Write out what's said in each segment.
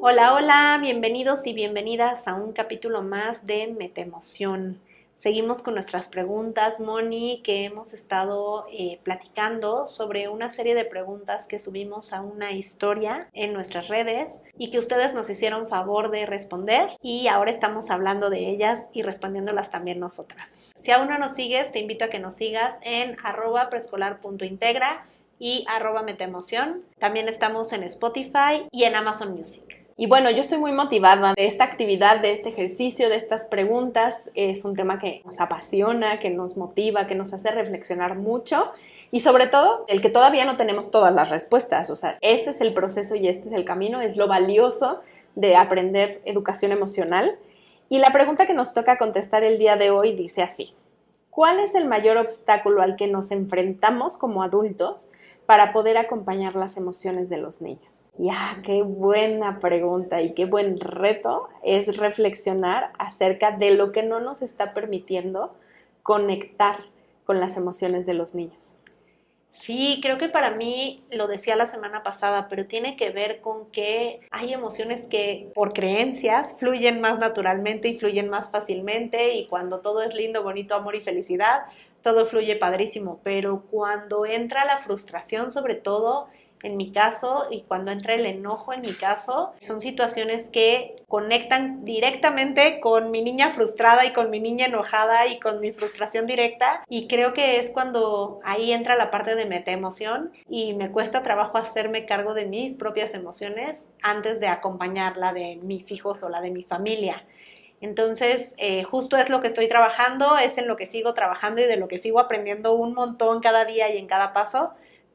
Hola, hola, bienvenidos y bienvenidas a un capítulo más de Metemoción. Seguimos con nuestras preguntas, Moni, que hemos estado platicando sobre una serie de preguntas que subimos a una historia en nuestras redes y que ustedes nos hicieron favor de responder y ahora estamos hablando de ellas y respondiéndolas también nosotras. Si aún no nos sigues, te invito a que nos sigas en @preescolar.integra y @metemoción. También estamos en Spotify y en Amazon Music. Y bueno, yo estoy muy motivada de esta actividad, de este ejercicio, de estas preguntas. Es un tema que nos apasiona, que nos motiva, que nos hace reflexionar mucho y sobre todo el que todavía no tenemos todas las respuestas. O sea, este es el proceso y este es el camino, es lo valioso de aprender educación emocional. Y la pregunta que nos toca contestar el día de hoy dice así: ¿cuál es el mayor obstáculo al que nos enfrentamos como adultos para poder acompañar las emociones de los niños? Qué buena pregunta y qué buen reto es reflexionar acerca de lo que no nos está permitiendo conectar con las emociones de los niños. Sí, creo que para mí, lo decía la semana pasada, pero tiene que ver con que hay emociones que por creencias fluyen más naturalmente y fluyen más fácilmente y cuando todo es lindo, bonito, amor y felicidad, todo fluye padrísimo, pero cuando entra la frustración sobre todo, en mi caso, y cuando entra el enojo en mi caso, son situaciones que conectan directamente con mi niña frustrada y con mi niña enojada y con mi frustración directa y creo que es cuando ahí entra la parte de metaemoción y me cuesta trabajo hacerme cargo de mis propias emociones antes de acompañar la de mis hijos o la de mi familia. Entonces, justo es lo que estoy trabajando, es en lo que sigo trabajando y de lo que sigo aprendiendo un montón cada día y en cada paso.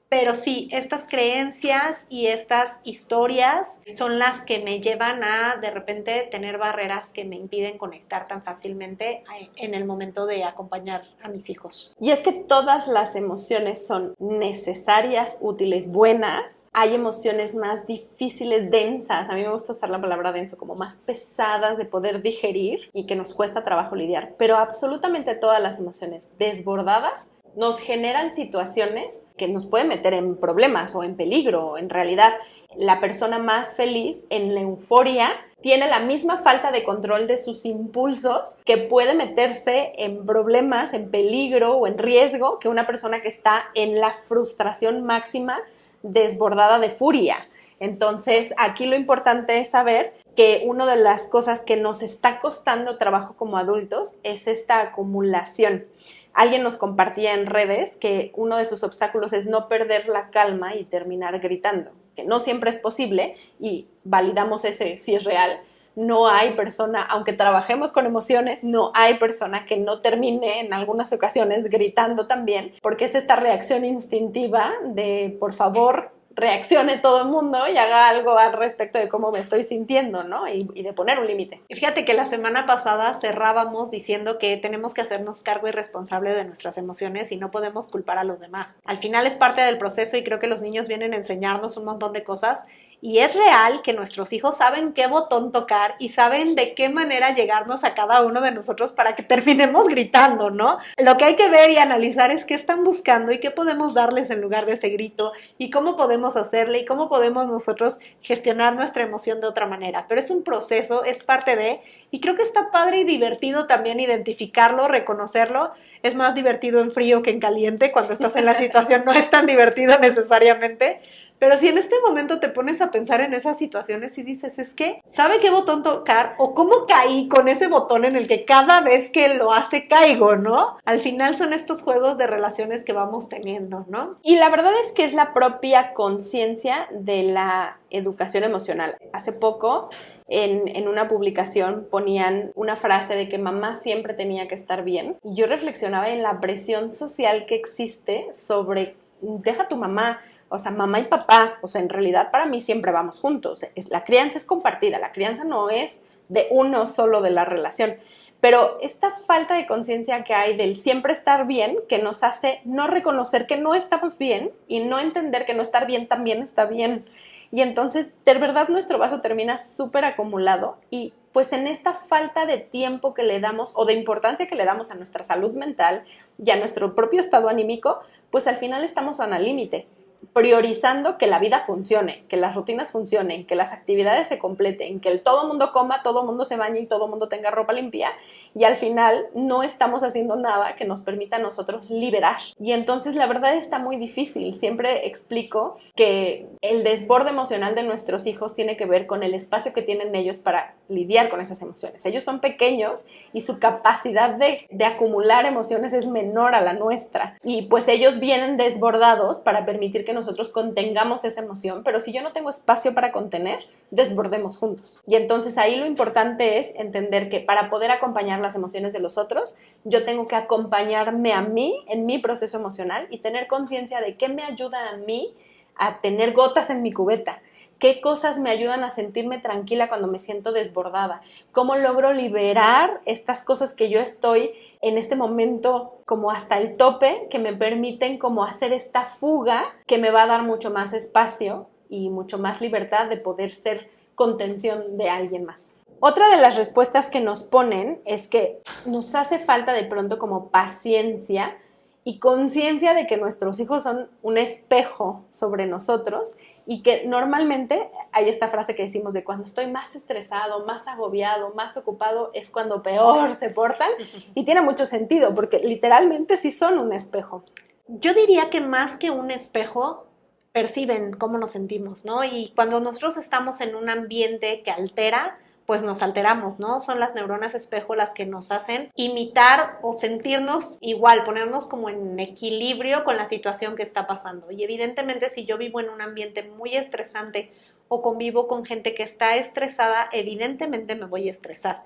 Pero sí, estas creencias y estas historias son las que me llevan a de repente tener barreras que me impiden conectar tan fácilmente en el momento de acompañar a mis hijos. Y es que todas las emociones son necesarias, útiles, buenas. Hay emociones más difíciles, densas. A mí me gusta usar la palabra denso, como más pesadas de poder digerir y que nos cuesta trabajo lidiar. Pero absolutamente todas las emociones desbordadas nos generan situaciones que nos pueden meter en problemas o en peligro. En realidad, la persona más feliz en la euforia tiene la misma falta de control de sus impulsos que puede meterse en problemas, en peligro o en riesgo que una persona que está en la frustración máxima desbordada de furia. Entonces, aquí lo importante es saber que una de las cosas que nos está costando trabajo como adultos es esta acumulación. Alguien nos compartía en redes que uno de sus obstáculos es no perder la calma y terminar gritando, que no siempre es posible y validamos ese si es real. No hay persona, aunque trabajemos con emociones, no hay persona que no termine en algunas ocasiones gritando también, porque es esta reacción instintiva de por favor reaccione todo el mundo y haga algo al respecto de cómo me estoy sintiendo, ¿no? Y de poner un límite. Y fíjate que la semana pasada cerrábamos diciendo que tenemos que hacernos cargo y responsable de nuestras emociones y no podemos culpar a los demás. Al final es parte del proceso y creo que los niños vienen a enseñarnos un montón de cosas y es real que nuestros hijos saben qué botón tocar y saben de qué manera llegarnos a cada uno de nosotros para que terminemos gritando, ¿no? Lo que hay que ver y analizar es qué están buscando y qué podemos darles en lugar de ese grito y cómo podemos hacerle y cómo podemos nosotros gestionar nuestra emoción de otra manera. Pero es un proceso, es parte de, y creo que está padre y divertido también identificarlo, reconocerlo. Es más divertido en frío que en caliente, cuando estás en la situación no es tan divertido necesariamente. Pero si en este momento te pones a pensar en esas situaciones y dices, es que, ¿sabe qué botón tocar? O cómo caí con ese botón en el que cada vez que lo hace caigo, ¿no? Al final son estos juegos de relaciones que vamos teniendo, ¿no? Y la verdad es que es la propia conciencia de la educación emocional. Hace poco en una publicación ponían una frase de que mamá siempre tenía que estar bien y yo reflexionaba en la presión social que existe sobre deja tu mamá. O sea, mamá y papá, o sea, en realidad para mí siempre vamos juntos. La crianza es compartida, la crianza no es de uno solo de la relación. Pero esta falta de conciencia que hay del siempre estar bien, que nos hace no reconocer que no estamos bien y no entender que no estar bien también está bien. Y entonces, de verdad, nuestro vaso termina súper acumulado y pues en esta falta de tiempo que le damos o de importancia que le damos a nuestra salud mental y a nuestro propio estado anímico, pues al final estamos al límite. priorizando que la vida funcione, que las rutinas funcionen, que las actividades se completen, que todo mundo coma, todo mundo se bañe y todo mundo tenga ropa limpia, y al final no estamos haciendo nada que nos permita a nosotros liberar. Y entonces la verdad está muy difícil. Siempre explico que el desborde emocional de nuestros hijos tiene que ver con el espacio que tienen ellos para lidiar con esas emociones. Ellos son pequeños y su capacidad de acumular emociones es menor a la nuestra, y pues ellos vienen desbordados para permitir que nosotros contengamos esa emoción, pero si yo no tengo espacio para contener, desbordemos juntos. Y entonces ahí lo importante es entender que para poder acompañar las emociones de los otros, yo tengo que acompañarme a mí en mi proceso emocional y tener conciencia de qué me ayuda a mí a tener gotas en mi cubeta, qué cosas me ayudan a sentirme tranquila cuando me siento desbordada, cómo logro liberar estas cosas que yo estoy en este momento como hasta el tope, que me permiten como hacer esta fuga que me va a dar mucho más espacio y mucho más libertad de poder ser contención de alguien más. Otra de las respuestas que nos ponen es que nos hace falta de pronto como paciencia y conciencia de que nuestros hijos son un espejo sobre nosotros, y que normalmente hay esta frase que decimos de cuando estoy más estresado, más agobiado, más ocupado, es cuando peor se portan, y tiene mucho sentido porque literalmente sí son un espejo. Yo diría que más que un espejo, perciben cómo nos sentimos, ¿no? Y cuando nosotros estamos en un ambiente que altera, pues nos alteramos, ¿no? Son las neuronas espejo las que nos hacen imitar o sentirnos igual, ponernos como en equilibrio con la situación que está pasando. Y evidentemente si yo vivo en un ambiente muy estresante o convivo con gente que está estresada, evidentemente me voy a estresar.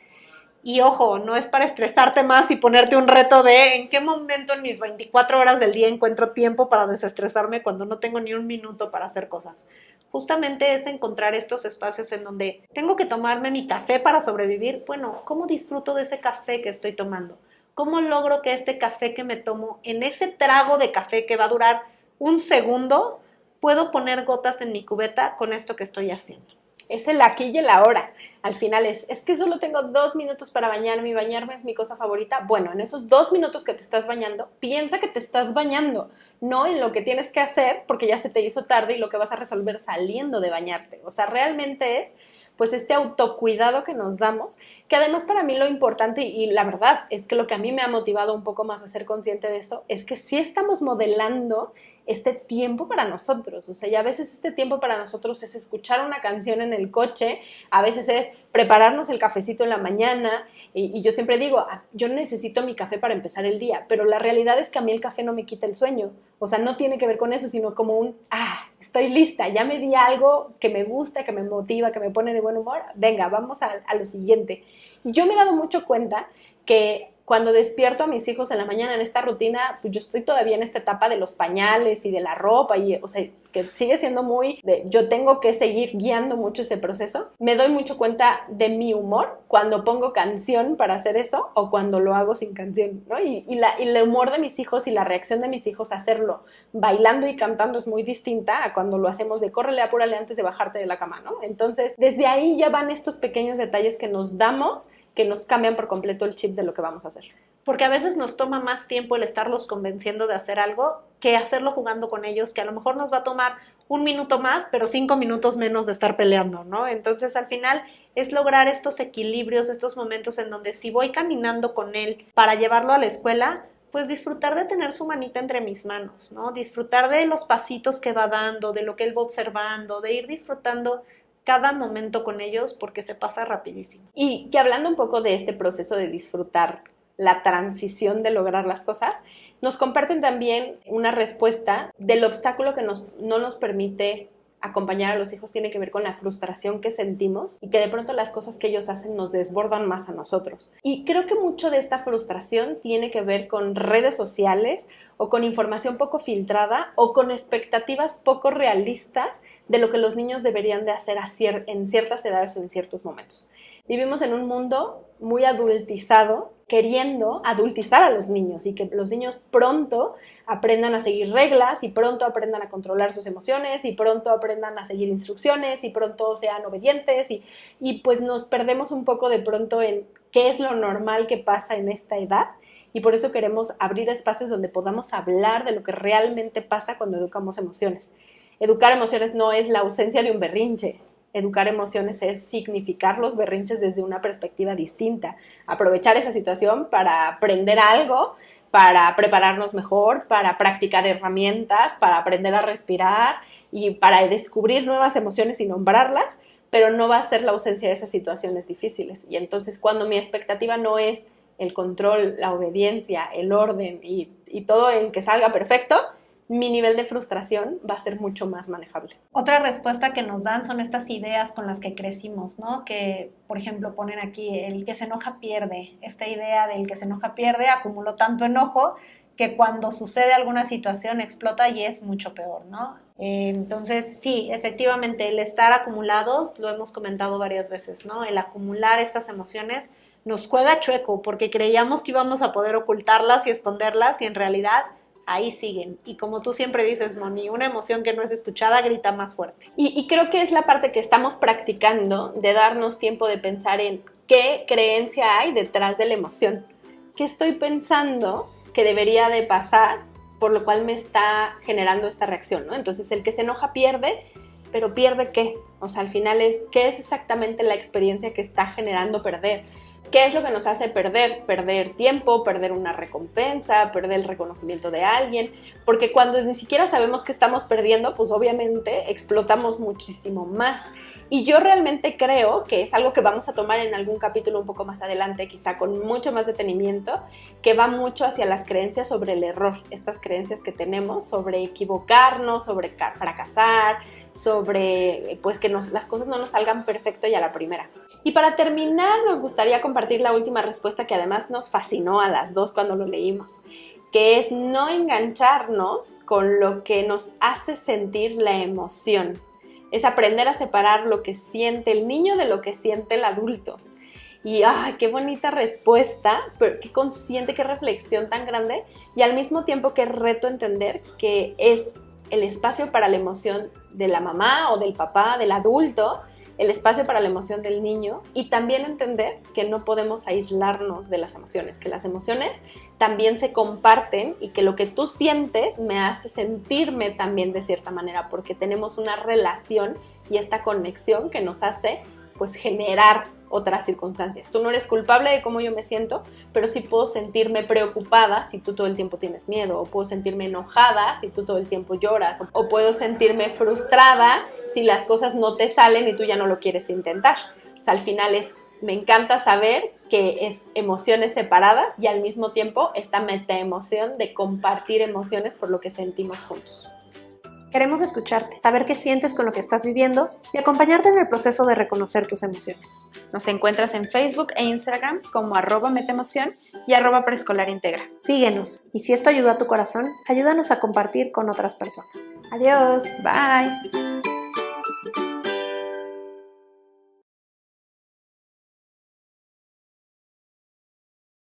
Y ojo, no es para estresarte más y ponerte un reto de en qué momento en mis 24 horas del día encuentro tiempo para desestresarme cuando no tengo ni un minuto para hacer cosas. Justamente es encontrar estos espacios en donde tengo que tomarme mi café para sobrevivir. Bueno, ¿cómo disfruto de ese café que estoy tomando? ¿Cómo logro que este café que me tomo, en ese trago de café que va a durar un segundo, puedo poner gotas en mi cubeta con esto que estoy haciendo? Es el aquí y el ahora. Al final es que solo tengo 2 minutos para bañarme y bañarme es mi cosa favorita. Bueno, en esos 2 minutos que te estás bañando, piensa que te estás bañando, no en lo que tienes que hacer porque ya se te hizo tarde y lo que vas a resolver saliendo de bañarte. O sea, realmente es pues este autocuidado que nos damos, que además para mí lo importante y la verdad es que lo que a mí me ha motivado un poco más a ser consciente de eso es que sí estamos modelando este tiempo para nosotros. O sea, y a veces este tiempo para nosotros es escuchar una canción en el coche, a veces es prepararnos el cafecito en la mañana, y yo siempre digo, yo necesito mi café para empezar el día, pero la realidad es que a mí el café no me quita el sueño. O sea, no tiene que ver con eso, sino como estoy lista, ya me di algo que me gusta, que me motiva, que me pone de buen humor, venga, vamos a lo siguiente. Y yo me he dado mucho cuenta que cuando despierto a mis hijos en la mañana en esta rutina, pues yo estoy todavía en esta etapa de los pañales y de la ropa, y, o sea, que sigue siendo yo tengo que seguir guiando mucho ese proceso. Me doy mucho cuenta de mi humor cuando pongo canción para hacer eso o cuando lo hago sin canción, ¿no? Y el humor de mis hijos y la reacción de mis hijos a hacerlo bailando y cantando es muy distinta a cuando lo hacemos de córrele, apúrale antes de bajarte de la cama, ¿no? Entonces, desde ahí ya van estos pequeños detalles que nos damos, que nos cambian por completo el chip de lo que vamos a hacer. Porque a veces nos toma más tiempo el estarlos convenciendo de hacer algo que hacerlo jugando con ellos, que a lo mejor nos va a tomar 1 minuto más, pero 5 minutos menos de estar peleando, ¿no? Entonces, al final es lograr estos equilibrios, estos momentos en donde si voy caminando con él para llevarlo a la escuela, pues disfrutar de tener su manita entre mis manos, ¿no? Disfrutar de los pasitos que va dando, de lo que él va observando, de ir disfrutando cada momento con ellos porque se pasa rapidísimo. Y que hablando un poco de este proceso de disfrutar la transición de lograr las cosas, nos comparten también una respuesta del obstáculo que no nos permite acompañar a los hijos tiene que ver con la frustración que sentimos y que de pronto las cosas que ellos hacen nos desbordan más a nosotros. Y creo que mucho de esta frustración tiene que ver con redes sociales o con información poco filtrada o con expectativas poco realistas de lo que los niños deberían de hacer en ciertas edades o en ciertos momentos. Vivimos en un mundo muy adultizado, queriendo adultizar a los niños y que los niños pronto aprendan a seguir reglas y pronto aprendan a controlar sus emociones y pronto aprendan a seguir instrucciones y pronto sean obedientes y pues nos perdemos un poco de pronto en qué es lo normal que pasa en esta edad y por eso queremos abrir espacios donde podamos hablar de lo que realmente pasa cuando educamos emociones. Educar emociones no es la ausencia de un berrinche. Educar emociones es significar los berrinches desde una perspectiva distinta, aprovechar esa situación para aprender algo, para prepararnos mejor, para practicar herramientas, para aprender a respirar y para descubrir nuevas emociones y nombrarlas, pero no va a ser la ausencia de esas situaciones difíciles. Y entonces cuando mi expectativa no es el control, la obediencia, el orden y todo en que salga perfecto, mi nivel de frustración va a ser mucho más manejable. Otra respuesta que nos dan son estas ideas con las que crecimos, ¿no? Que, por ejemplo, ponen aquí, el que se enoja pierde. Esta idea del que se enoja pierde, acumuló tanto enojo que cuando sucede alguna situación explota y es mucho peor, ¿no? Entonces, sí, efectivamente, el estar acumulados, lo hemos comentado varias veces, ¿no? El acumular estas emociones nos juega chueco porque creíamos que íbamos a poder ocultarlas y esconderlas y en realidad ahí siguen. Y como tú siempre dices, Moni, una emoción que no es escuchada grita más fuerte. Y creo que es la parte que estamos practicando de darnos tiempo de pensar en qué creencia hay detrás de la emoción. ¿Qué estoy pensando que debería de pasar, por lo cual me está generando esta reacción, ¿no? Entonces, el que se enoja pierde, pero ¿pierde qué? O sea, al final ¿qué es exactamente la experiencia que está generando perder? ¿Qué es lo que nos hace perder? Perder tiempo, perder una recompensa, perder el reconocimiento de alguien, porque cuando ni siquiera sabemos qué estamos perdiendo, pues obviamente explotamos muchísimo más. Y yo realmente creo que es algo que vamos a tomar en algún capítulo un poco más adelante, quizá con mucho más detenimiento, que va mucho hacia las creencias sobre el error, estas creencias que tenemos sobre equivocarnos, sobre fracasar, sobre pues que las cosas no nos salgan perfecto y a la primera. Y para terminar, nos gustaría compartir la última respuesta que además nos fascinó a las dos cuando lo leímos, que es no engancharnos con lo que nos hace sentir la emoción. Es aprender a separar lo que siente el niño de lo que siente el adulto. Y ¡ay, qué bonita respuesta! Pero qué consciente, qué reflexión tan grande. Y al mismo tiempo qué reto entender que es el espacio para la emoción de la mamá o del papá, del adulto, el espacio para la emoción del niño, y también entender que no podemos aislarnos de las emociones, que las emociones también se comparten y que lo que tú sientes me hace sentirme también de cierta manera, porque tenemos una relación y esta conexión que nos hace pues generar otras circunstancias. Tú no eres culpable de cómo yo me siento, pero sí puedo sentirme preocupada si tú todo el tiempo tienes miedo, o puedo sentirme enojada si tú todo el tiempo lloras, o puedo sentirme frustrada si las cosas no te salen y tú ya no lo quieres intentar. O sea, al final me encanta saber que es emociones separadas y al mismo tiempo esta metaemoción de compartir emociones por lo que sentimos juntos. Queremos escucharte, saber qué sientes con lo que estás viviendo y acompañarte en el proceso de reconocer tus emociones. Nos encuentras en Facebook e Instagram como @metaemoción y @preescolarintegra. Síguenos y si esto ayudó a tu corazón, ayúdanos a compartir con otras personas. Adiós. Bye.